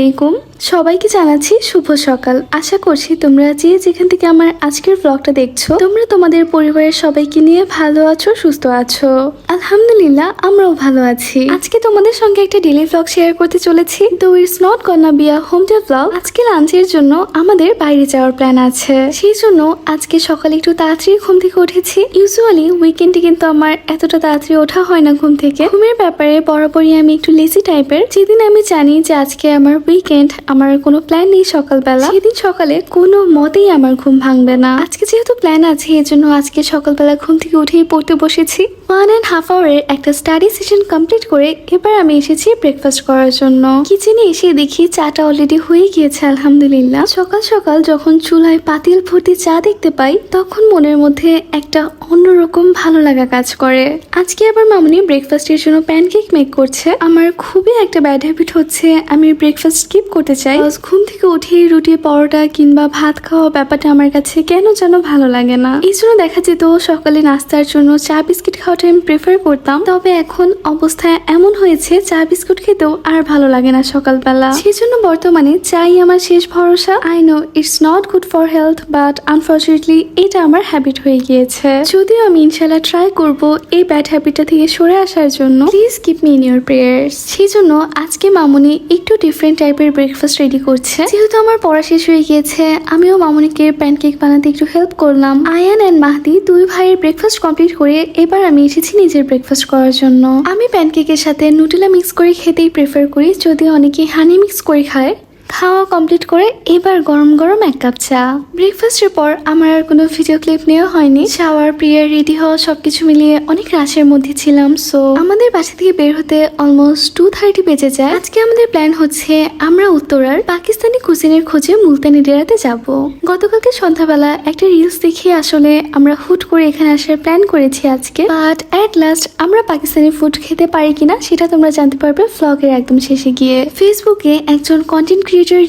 আলাইকুম, সবাইকে জানাচ্ছি শুভ সকাল। আশা করছি তোমরা যে যেখান থেকে আমার আজকের ব্লগটা দেখছো তোমরা তোমাদের পরিবারের সবাইকে নিয়ে ভালো আছো, সুস্থ আছো। আলহামদুলিল্লাহ আমরাও ভালো আছি। আজকে তোমাদের সঙ্গে একটা ডেইলি ব্লগ শেয়ার করতে চলেছি। তো it's not গনা be a home day blog. আজকে লাঞ্চের জন্য আমাদের বাইরে যাওয়ার প্ল্যান আছে, সেই জন্য আজকে সকালে একটু তাড়াতাড়ি ঘুম থেকে উঠেছি। ইউজুয়ালি উইকেন্ডে কিন্তু আমার এতটা তাড়াতাড়ি ওঠা হয় না ঘুম থেকে। ঘুমের ব্যাপারে বরাবরই আমি একটু লেজি টাইপের। যেদিন আমি জানি যে আজকে আমার উইকেন্ড, আমার কোনো প্ল্যান নেই সকালবেলা, সেদিন সকালে কোনো মতেই আমার ঘুম ভাঙবে না। আজকে যেহেতু প্ল্যান আছে এই জন্য আজকে সকালবেলা ঘুম থেকে উঠেই পড়তে বসেছি। 1.5 আওয়ারের একটা স্টাডি সেশন কমপ্লিট করে এবার আমি এসেছি ব্রেকফাস্ট করার জন্য। কিচেনে এসে দেখি চাটা অলরেডি হয়ে গিয়েছে আলহামদুলিল্লাহ। সকাল সকাল যখন চুলায় পাতিল ভর্তি চা দেখতে পাই তখন মনের মধ্যে একটা অন্যরকম ভালো লাগা কাজ করে। আজকে আবার মামুনি ব্রেকফাস্টের জন্য প্যানকেক মেক করছে। আমার খুবই একটা ব্যাড হ্যাবিট হচ্ছে আমি ব্রেকফাস্ট স্কিপ করতে চাই। ঘুম থেকে উঠে রুটি, পরোটা কিংবা ভাত খাওয়া ব্যাপারটা আমার কাছে কেন যেন ভালো লাগে না। এই জন্য দেখা যেত সকালে নাস্তার জন্য চা বিস্কিট খাওয়াটা আমি প্রেফার করতাম। তবে এখন অবস্থায় এমন হয়েছে চা বিস্কুট খেতেও আর ভালো লাগে না সকালবেলা। সেই জন্য বর্তমানে চাই আমার শেষ ভরসা। I know it's not good for health, but unfortunately এটা আমার হ্যাবিট হয়ে গিয়েছে। যদিও আমি ইনশাল্লাহ ট্রাই করব এই ব্যাড হ্যাবিটটা থেকে সরে আসার জন্য। Please keep me in your prayers. সেই জন্য আজকে মামুনি একটু ডিফারেন্ট টাইপের ব্রেকফাস্ট রেডি করছে। যেহেতু আমার পড়া শেষ হয়ে গিয়েছে আমিও মামুনিকে প্যানকেক বানাতে একটু হেল্প করলাম। আয়ান এন্ড মাহদি দুই ভাইয়ের ব্রেকফাস্ট কমপ্লিট করে এবার আমি এসেছি নিজের ব্রেকফাস্ট করার জন্য। আমি প্যানকেকের সাথে নুটেলা মিক্স করে খেতেই প্রেফার করি, যদি অনেকে হানি মিক্স করে খায়। খাওয়া কমপ্লিট করে এবার গরম গরম এক কাপ চা। ব্রেকফাস্টের পর আমার আর কোনো ভিডিও ক্লিপ নেওয়া হয়নি। শাওয়ার, প্রেয়ার, রেডি হওয়া সবকিছু মিলিয়ে অনেক রাশের মধ্যে ছিলাম। সো আমাদের বাসা থেকে বের হতে অলমোস্ট 2:30 বেজে যায়। আজকে আমাদের প্ল্যান হচ্ছে আমরা উত্তরার পাকিস্তানি কুজিনের খোঁজে মুলতানি ডেরাতে যাব। গতকালকে সন্ধ্যাবেলা একটা রিলস দেখে আসলে আমরা হুট করে এখানে আসার প্ল্যান করেছি আজকে, বাট এট লাস্ট আমরা পাকিস্তানি ফুড খেতে পারি কিনা সেটা তোমরা জানতে পারবে ব্লগের একদম শেষে গিয়ে। ফেসবুকে একজন কন্টেন্ট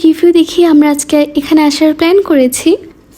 রিভিউ দেখি আমরা আজকে এখানে আসার প্ল্যান করেছি।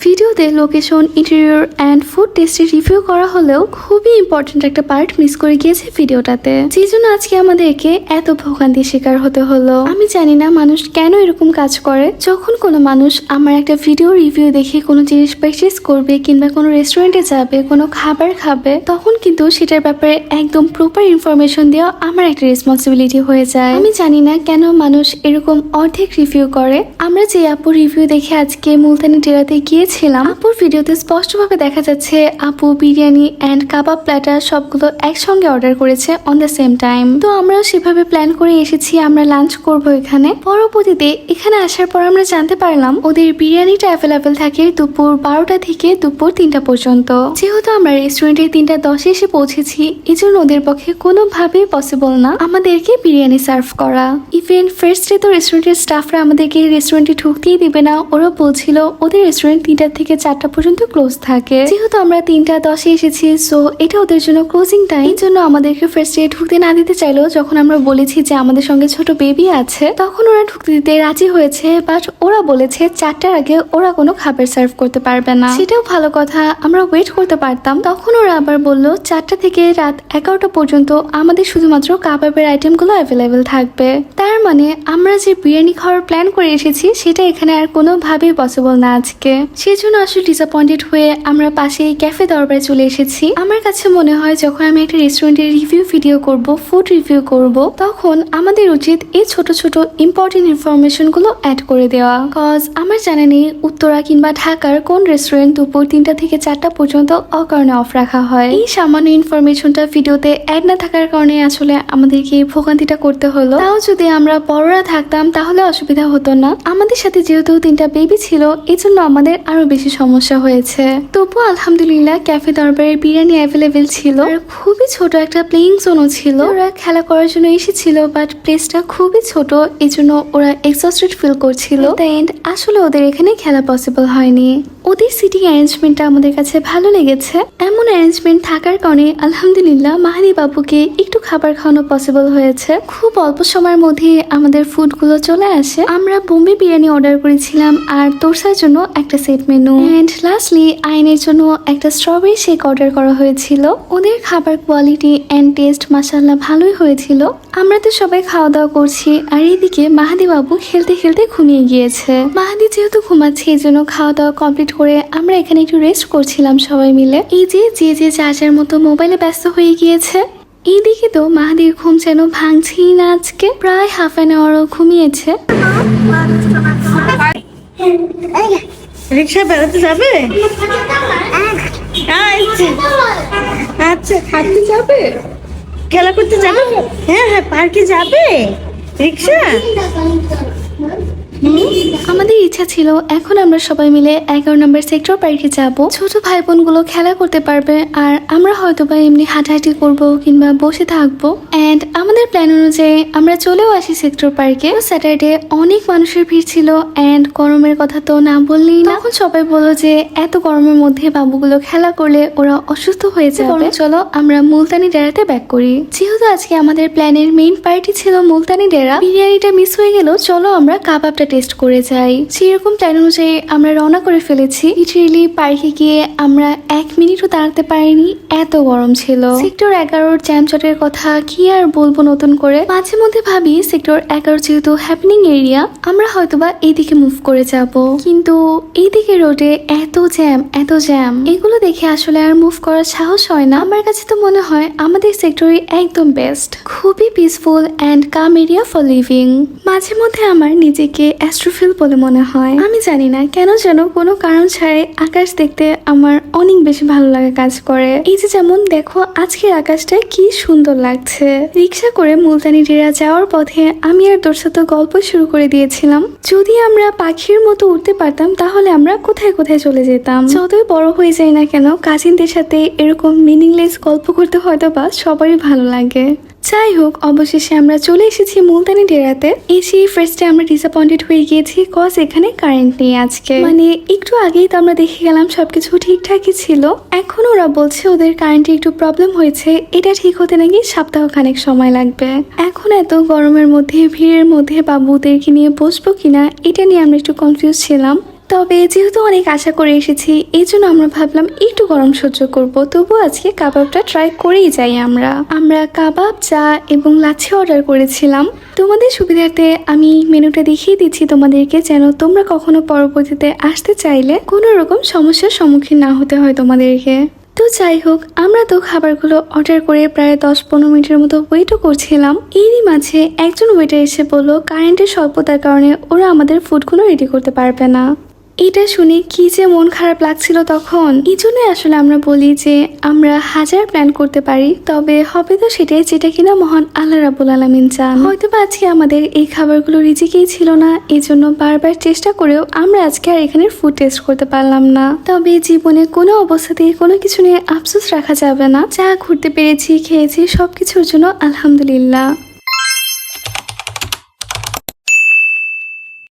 ভিডিওতে লোকেশন, ইন্টেরিয়র অ্যান্ড ফুড টেস্টের রিভিউ করা হলেও খুবই ইম্পর্টেন্ট একটা পার্ট মিস করে গিয়েছে ভিডিওটাতে, যেই জন্য আজকে আমাদেরকে এত ভোগান্তির শিকার হতে হলো। আমি জানি না মানুষ কেন এরকম কাজ করে। যখন কোনো মানুষ আমার একটা ভিডিও রিভিউ দেখে কোনো জিনিস পারচেস করবে কিংবা কোনো রেস্টুরেন্টে যাবে, কোনো খাবার খাবে, তখন কিন্তু সেটার ব্যাপারে একদম প্রপার ইনফরমেশন দেওয়া আমার একটা রেসপন্সিবিলিটি হয়ে যায়। আমি জানি না কেন মানুষ এরকম অর্ধেক রিভিউ করে। আমরা যে আপুর রিভিউ দেখে আজকে মুলতানি ডেরাতে গিয়েছিলাম, আপুর ভিডিওতে স্পষ্টভাবে দেখা যাচ্ছে আপু বিরিয়ানি এন্ড কাবাব প্ল্যাটার সবগুলো একসঙ্গে অর্ডার করেছে অন দ্য সেম টাইম। তো আমরাও সেভাবে প্ল্যান করে এসেছি আমরা লাঞ্চ করব এখানে। পরবর্তীতে এখানে আসার পর আমরা জানতে পারলাম ওদের বিরিয়ানিটা অ্যাভেলেবেল থাকে দুপুর 12টা থেকে দুপুর 3টা পর্যন্ত। যেহেতু আমরা রেস্টুরেন্টে 3:10 এসে পৌঁছেছি, এই জন্য ওদের পক্ষে কোনোভাবেই পসিবল না আমাদেরকে বিরিয়ানি সার্ভ করা। ইভেন ফার্স্টে তো রেস্টুরেন্টের স্টাফরা আমাদেরকে রেস্টুরেন্টে ঢুকতেই দিবে না। ওরা বলছিল ওদের রেস্টুরেন্ট 3টা থেকে 4টা পর্যন্ত ক্লোজ থাকে। যেহেতু আমরা 3:10 এসেছি, সো এটা ওদের জন্য ক্লোজিং টাইম। এই জন্য আমাদেরকে ফার্স্টে ঢুকতে না দিতে চাইলো। যখন আমরা বলেছি যে আমাদের সঙ্গে ছোট বেবি আছে তখন ওরা ঢুকতে দিতে রাজি হয়েছে, বাট ওরা বলেছে 4টার আগে ওরা কোনো খাবার সার্ভ করতে পারবে না। সেটাও ভালো কথা, আমরা ওয়েট করতে পারতাম। তখন ওরা আবার বললো 4টা থেকে রাত 11টা পর্যন্ত আমাদের শুধুমাত্র কাবাবের আইটেমগুলো অ্যাভেলেবেল থাকবে। তার মানে আমরা যে বিরিয়ানি খাওয়ার প্ল্যান করে এসেছি সেটা এখানে আর কোনোভাবেই পসিবল না আজকে। সেজন্য আসলে ডিসঅ্যাপয়েন্টেড হয়ে আমরা পাশে ক্যাফে দরবারে চলে এসেছি। আমার কাছে মনে হয় যখন আমি একটা রেস্টুরেন্টের রিভিউ ভিডিও করব, ফুড রিভিউ করব, তখন আমাদের উচিত এই ছোট ছোট ইম্পর্টেন্ট ইনফরমেশন গুলো অ্যাড করে দেওয়া। কজ আমার জানা নেই উত্তরা কিংবা ঢাকার কোন রেস্টুরেন্ট দুপুর 3টা থেকে 4টা পর্যন্ত অকারণে অফ রাখা হয়। এই সামান্য ইনফরমেশনটা ভিডিওতে অ্যাড না থাকার কারণে আসলে আমাদেরকে ভোগান্তিটা করতে হলো। তাও যদি আমরা বড়রা থাকতাম তাহলে অসুবিধা হতো না। আমাদের সাথে যেহেতু 3টা বেবি ছিল এই জন্য আমাদের আরো বেশি সমস্যা হয়েছে। তবু আলহামদুলিল্লাহ ক্যাফে দরবারের বিরিয়ানি অ্যাভেলেবেল ছিল। আর খুবই ছোট একটা প্লেইং জোনও ছিল। ওরা খেলা করার জন্য এসেছিল, বাট প্লেসটা খুবই ছোট, এই জন্য ওরা এক্সস্টেড ফিল করছিল। আসলে ওদের এখানে খেলা পসিবল হয়নি। ওদের সিটিং অ্যারেঞ্জমেন্টটা আমাদের কাছে ভালো লেগেছে। এমন অ্যারেঞ্জমেন্ট থাকার কারণে আলহামদুলিল্লাহ মাহাদি বাবুকে একটু খাবার খাওয়ানো পসিবল হয়েছে। খুব অল্প সময়ের মধ্যে আমাদের ফুডগুলো চলে আসে। আমরা বোম্বে বিরিয়ানি অর্ডার করেছিলাম আর তোরসার জন্য একটা সেট মেনু এন্ড লাস্টলি আইনের জন্য একটা স্ট্রবেরি শেক অর্ডার করা হয়েছিল। ওদের খাবার কোয়ালিটি এন্ড টেস্ট মাশাআল্লাহ ভালোই হয়েছিল। আমরা তো সবাই খাওয়া দাওয়া করছি আর এইদিকে মাহাদি বাবু খেলতে খেলতে ঘুমিয়ে গিয়েছে। মাহাদি যেহেতু ঘুমাচ্ছে এই জন্য খাওয়া দাওয়া কমপ্লিট করে আমরা এখানে একটু রেস্ট করছিলাম সবাই মিলে। এই যে যার মতো মোবাইলে ব্যস্ত হয়ে গিয়েছে। এইদিকে তো মাহাদির ঘুম যেন ভাঙছেই না, আজকে প্রায় হাফ অ্যান আওয়ারও ঘুমিয়েছে। রিক্সা বেড়াতে যাবে? আচ্ছা, হাঁটতে যাবে, খেলা করতে যাবে? হ্যাঁ হ্যাঁ, পার্কে যাবে রিক্সা। আমাদের ইচ্ছা ছিল এখন আমরা সবাই মিলে 11 নম্বর সেক্টর পার্কে যাব। ছোট ভাই বোন গুলো খেলা করতে পারবে আর আমরা হয়তো বা এমনি হাঁটাহাঁটি করবো কিংবা বসে থাকবো। এন্ড আমাদের প্ল্যান অনুযায়ী আমরা চলেও আসি সেক্টর পার্কে। স্যাটারডে অনেক মানুষের ভিড় ছিল এন্ড গরমের কথা তো না বললেই না। তখন সবাই বললো যে এত গরমের মধ্যে বাবুগুলো খেলা করলে ওরা অসুস্থ হয়ে যাবে, চলো আমরা মুলতানি ডেরাতে ব্যাক করি। যেহেতু আজকে আমাদের প্ল্যানের মেইন পার্টি ছিল মুলতানি ডেরা, বিরিয়ানিটা মিস হয়ে গেল, চলো আমরা কাবাবটা টেস্ট করে যাই। সেরকম প্ল্যান অনুযায়ী আমরা রওনা করে ফেলেছি। লিটারেলি পার্কে গিয়ে আমরা 1 মিনিটও দাঁড়াতে পারিনি, এত গরম ছিল। সেক্টর 11 জ্যামজটের কথা কি আর বলবো নতুন করে। মাঝে মধ্যে ভাবি সেক্টর 11 যেহেতু হ্যাপেনিং এরিয়া, আমরা হয়তোবা এইদিকে মুভ করে যাব, কিন্তু এইদিকে রোডে এত জ্যাম এগুলো দেখে আসলে আর মুভ করার সাহস হয় না। আমার কাছে তো মনে হয় আমাদের সেক্টরই একদম বেস্ট, খুবই peaceful and calm area for living. মাঝে মধ্যে আমার নিজেকে অ্যাস্ট্রোফিল বলে মনে হয়। আমি জানি না কেন যেন কোনো কারণ ছাড়াই আকাশ দেখতে আমার অনেক বেশি ভালো লাগে কাজ করে। এই যে যেমন দেখো আজকের আকাশটা কি সুন্দর লাগছে। রিক্সা করে মুলতানি ডেরা যাওয়ার পথে আমি আর তোর সাথে গল্প শুরু করে দিয়েছিলাম, যদি আমরা পাখির মতো উঠতে পারতাম তাহলে আমরা কোথায় কোথায় চলে যেতাম। যতই বড় হয়ে যায় না কেন কাজিনদের সাথে এরকম মিনিংলেস গল্প করতে হয়তো বা সবারই ভালো লাগে। যাই হোক, অবশেষে আমরা চলে এসেছি মুলতানি ডেরাতে। এসে ফার্স্টে আমরা ডিসঅ্যাপয়েন্টেড হয়ে গিয়েছি কজ এখানে কারেন্ট নেই আজকে। মানে একটু আগেই তো আমরা দেখে গেলাম সবকিছু ঠিকঠাকই ছিল, এখন ওরা বলছে ওদের কারেন্টে একটু প্রবলেম হয়েছে, এটা ঠিক হতে নাকি সপ্তাহখানেক সময় লাগবে। এখন এত গরমের মধ্যে ভিড়ের মধ্যে বাবুদেরকে নিয়ে বসবো কিনা এটা নিয়ে আমরা একটু কনফিউজ ছিলাম। তবে যেহেতু অনেক আশা করে এসেছি এই জন্য আমরা ভাবলাম একটু গরম সহ্য করব, তবু আজকে কাবাবটা ট্রাই করেই যাই। আমরা কাবাব, চা এবং লাচ্ছি অর্ডার করেছিলাম। তোমাদের সুবিধার্থে আমি মেনুটা দেখিয়ে দিচ্ছি তোমাদেরকে, যেন তোমরা কখনো পরবর্তীতে আসতে চাইলে কোনো রকম সমস্যার সম্মুখীন না হতে হয় তোমাদেরকে। তো যাই হোক, আমরা তো খাবারগুলো অর্ডার করে প্রায় 10-15 মিনিটের মতো ওয়েটও করছিলাম। এরই মাঝে একজন ওয়েটার এসে বললো কারেন্টের স্বল্পতার কারণে ওরা আমাদের ফুডগুলো রেডি করতে পারবে না। এটা শুনে কি যে মন খারাপ লাগছিল তখন। এই জন্য আসলে আমরা বলি যে আমরা হাজার প্ল্যান করতে পারি, তবে হবে তো সেটাই যেটা কিনা মহান আল্লাহ রাব্বুল আলামিন চান। হয়তো বা আজকে আমাদের এই খাবারগুলো রিজিকেই ছিল না, এই জন্য বারবার চেষ্টা করেও আমরা আজকে আর এখানে ফুড টেস্ট করতে পারলাম না। তবে জীবনে কোনো অবস্থাতেই কোনো কিছু নিয়ে আফসোস রাখা যাবে না। যা ঘুরতে পেরেছি, খেয়েছি, সবকিছুর জন্য আলহামদুলিল্লাহ।